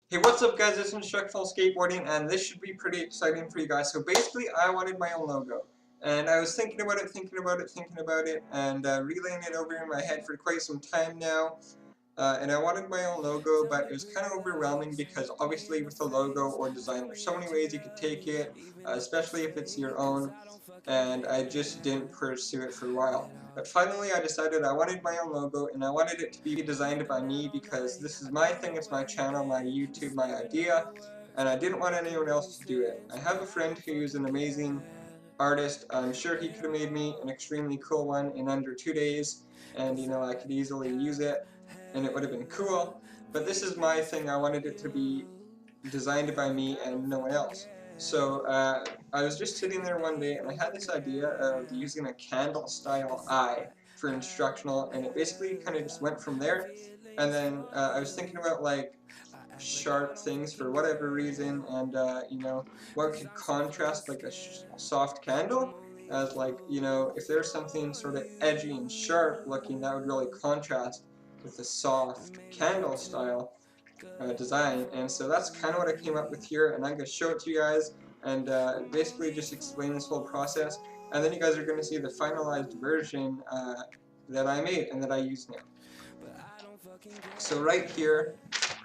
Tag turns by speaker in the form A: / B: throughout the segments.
A: Hey, what's up guys, it's Instructional Skateboarding, and this should be pretty exciting for you guys. So basically, I wanted my own logo, and I was thinking about it, and relaying it over in my head for quite some time now. And I wanted my own logo, but it was kind of overwhelming because obviously with a logo or design, there's so many ways you could take it, especially if it's your own, and I just didn't pursue it for a while. But finally I decided I wanted my own logo, and I wanted it to be designed by me because this is my thing, it's my channel, my YouTube, my idea, and I didn't want anyone else to do it. I have a friend who's an amazing artist. I'm sure he could have made me an extremely cool one in under 2 days, and I could easily use it and it would have been cool, but this is my thing. I wanted it to be designed by me and no one else. So I was just sitting there one day and I had this idea of using a candle style eye for instructional, and it basically kind of just went from there. And then I was thinking about like sharp things for whatever reason, and what could contrast like a soft candle, as like if there's something sort of edgy and sharp looking, that would really contrast with the soft candle style design. And so that's kind of what I came up with here, and I'm going to show it to you guys and basically just explain this whole process, and then you guys are going to see the finalized version that I made and that I use now. So right here,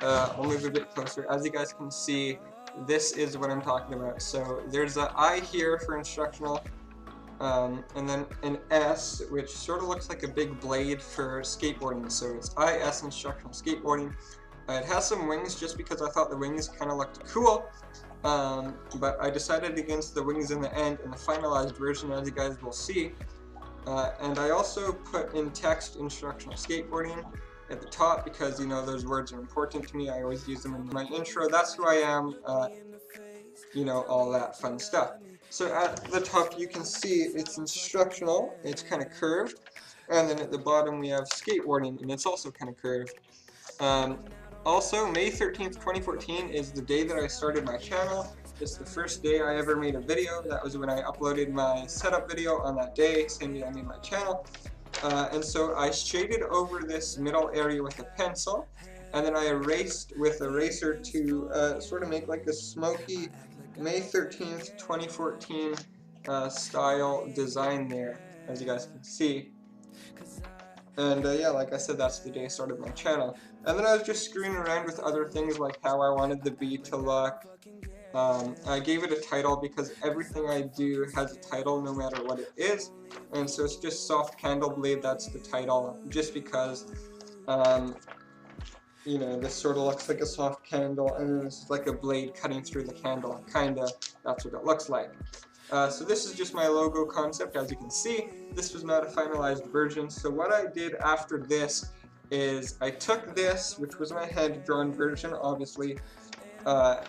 A: I'll move a bit closer. As you guys can see, this is what I'm talking about. So there's an I here for instructional, and then an S, which sort of looks like a big blade for skateboarding. So it's IS instructional skateboarding. It has some wings just because I thought the wings kind of looked cool, but I decided against the wings in the end in the finalized version, as you guys will see. And I also put in text instructional skateboarding at the top because those words are important to me. I always use them in my intro. That's who I am, all that fun stuff. So at the top you can see it's instructional, it's kind of curved, and then at the bottom we have skateboarding, and it's also kind of curved. Also, May 13th, 2014 is the day that I started my channel. It's the first day I ever made a video. That was when I uploaded my setup video on that day, same day I made my channel. And so I shaded over this middle area with a pencil, and then I erased with a eraser to sort of make like a smoky May 13th, 2014 style design there, as you guys can see. And yeah, like I said, that's the day I started my channel. And then I was just screwing around with other things, like how I wanted the beat to look. I gave it a title because everything I do has a title no matter what it is. And so it's just Soft Candle Blade, that's the title, just because, this sort of looks like a soft candle, and then this is like a blade cutting through the candle, kinda, that's what it looks like. So this is just my logo concept. As you can see, this was not a finalized version. So what I did after this is I took this, which was my hand-drawn version, obviously, I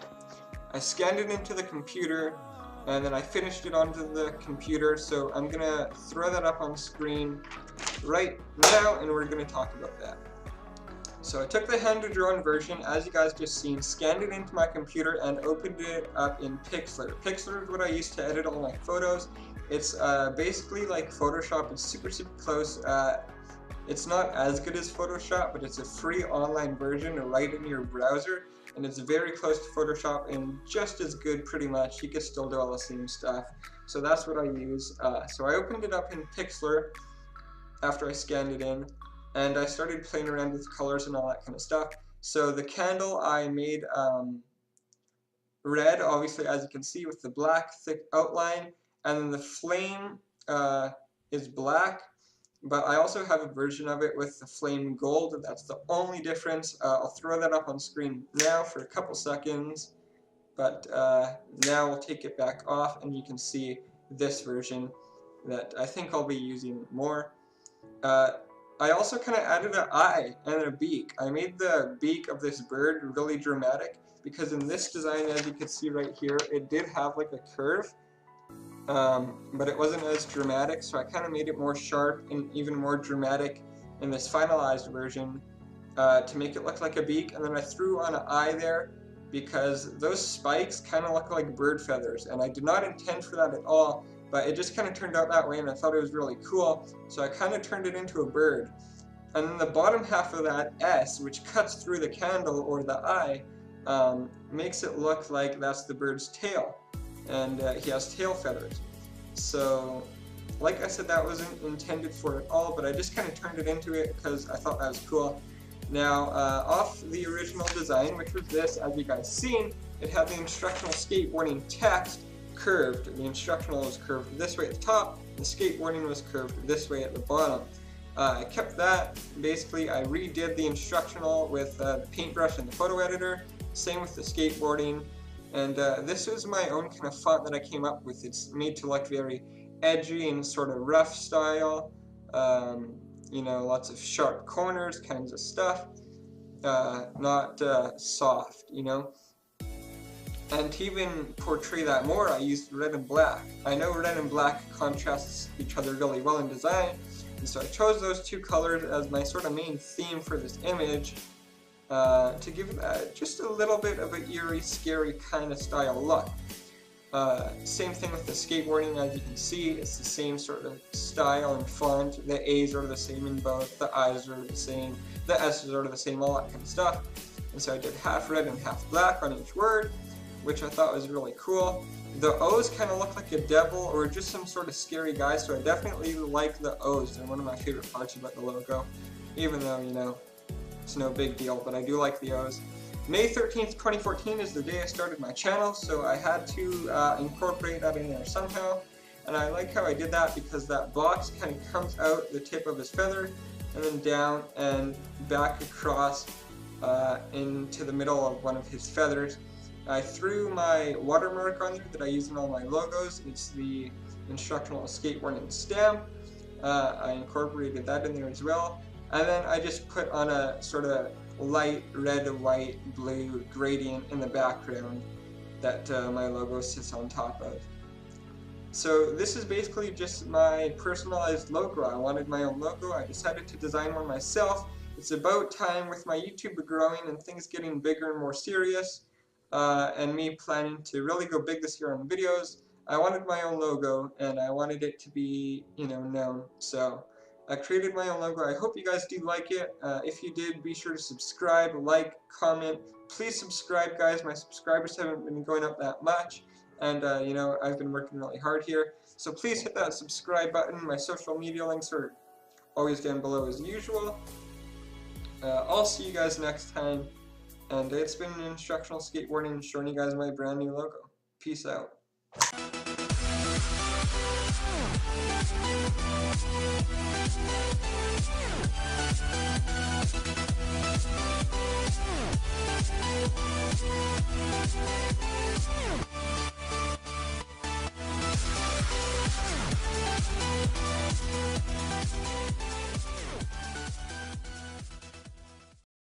A: scanned it into the computer, and then I finished it onto the computer. So I'm gonna throw that up on screen right now, and we're gonna talk about that. So I took the hand-drawn version, as you guys just seen, scanned it into my computer, and opened it up in Pixlr. Pixlr is what I use to edit all my photos. It's basically like Photoshop. It's super close. It's not as good as Photoshop, but it's a free online version right in your browser, and it's very close to Photoshop and just as good pretty much. You can still do all the same stuff. So that's what I use. So I opened it up in Pixlr after I scanned it in, and I started playing around with colors and all that kind of stuff. So the candle I made red, obviously, as you can see, with the black thick outline, and then the flame is black, but I also have a version of it with the flame gold. That's the only difference. I'll throw that up on screen now for a couple seconds, but now we'll take it back off, and you can see this version that I think I'll be using more. I also kind of added an eye and a beak. I made the beak of this bird really dramatic because in this design, as you can see right here, it did have like a curve, but it wasn't as dramatic, so I kind of made it more sharp and even more dramatic in this finalized version to make it look like a beak. And then I threw on an eye there because those spikes kind of look like bird feathers, and I did not intend for that at all, but it just kind of turned out that way, and I thought it was really cool, so I kind of turned it into a bird. And then the bottom half of that S, which cuts through the candle or the eye, makes it look like that's the bird's tail, and he has tail feathers. So, like I said, that wasn't intended for it at all, but I just kind of turned it into it because I thought that was cool. Now, off the original design, which was this, as you guys seen, it had the instructional skateboarding text curved. The instructional was curved this way at the top, the skateboarding was curved this way at the bottom. I kept that. Basically, I redid the instructional with the paintbrush and the photo editor, same with the skateboarding, and this was my own kind of font that I came up with. It's made to look very edgy and sort of rough style, you know, lots of sharp corners kinds of stuff, not soft, you know. And to even portray that more, I used red and black. I know red and black contrasts each other really well in design, and so I chose those two colors as my sort of main theme for this image, to give it just a little bit of an eerie, scary kind of style look. Same thing with the skateboarding, as you can see, it's the same sort of style and font. The A's are the same in both, the I's are the same, the S's are the same, all that kind of stuff. And so I did half red and half black on each word, which I thought was really cool. The O's kind of look like a devil or just some sort of scary guy, so I definitely like the O's. They're one of my favorite parts about the logo, even though, you know, it's no big deal, but I do like the O's. May 13th, 2014 is the day I started my channel, so I had to incorporate that in there somehow. And I like how I did that because that box kind of comes out the tip of his feather and then down and back across into the middle of one of his feathers. I threw my watermark on there that I use in all my logos. It's the instructional skateboarding stamp. I incorporated that in there as well. And then I just put on a sort of light red, white, blue gradient in the background that my logo sits on top of. So this is basically just my personalized logo. I wanted my own logo. I decided to design one myself. It's about time with my YouTube growing and things getting bigger and more serious, and me planning to really go big this year on videos. I wanted my own logo and I wanted it to be, you know, known. So I created my own logo. I hope you guys do like it. If you did, be sure to subscribe, like, comment. Please subscribe, guys. My subscribers haven't been going up that much, and you know, I've been working really hard here. So please hit that subscribe button. My social media links are always down below as usual. I'll see you guys next time, and it's been instructional skateboarding showing you guys my brand new logo. Peace out.